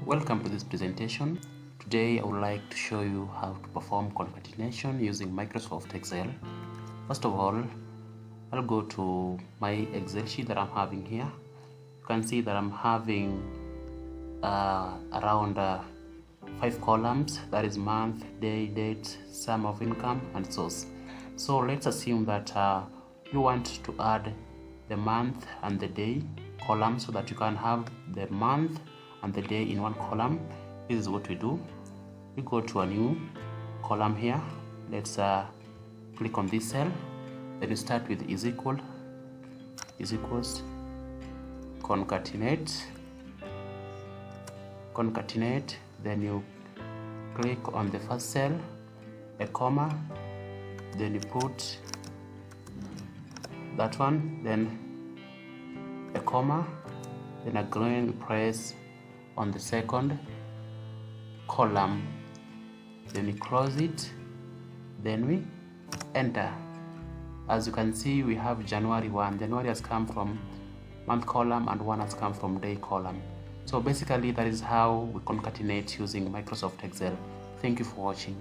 Welcome to this presentation. Today I would like to show you how to perform concatenation using Microsoft Excel. First of all, I'll go to my Excel sheet that I'm having here. You can see that I'm having around 5 columns, that is month, day, date, sum of income, and source. So let's assume that you want to add the month and the day column so that you can have the month and the day in one column. This is what we do. We go to a new column here. Let's click on this cell. Then you start with is equals, concatenate, then you click on the first cell, a comma, then you put that one, then a comma, then again you press on the second column, then we close it, then we enter. As you can see, we have January 1. January has come from month column and 1 has come from day column. So basically that is how we concatenate using Microsoft Excel. Thank you for watching.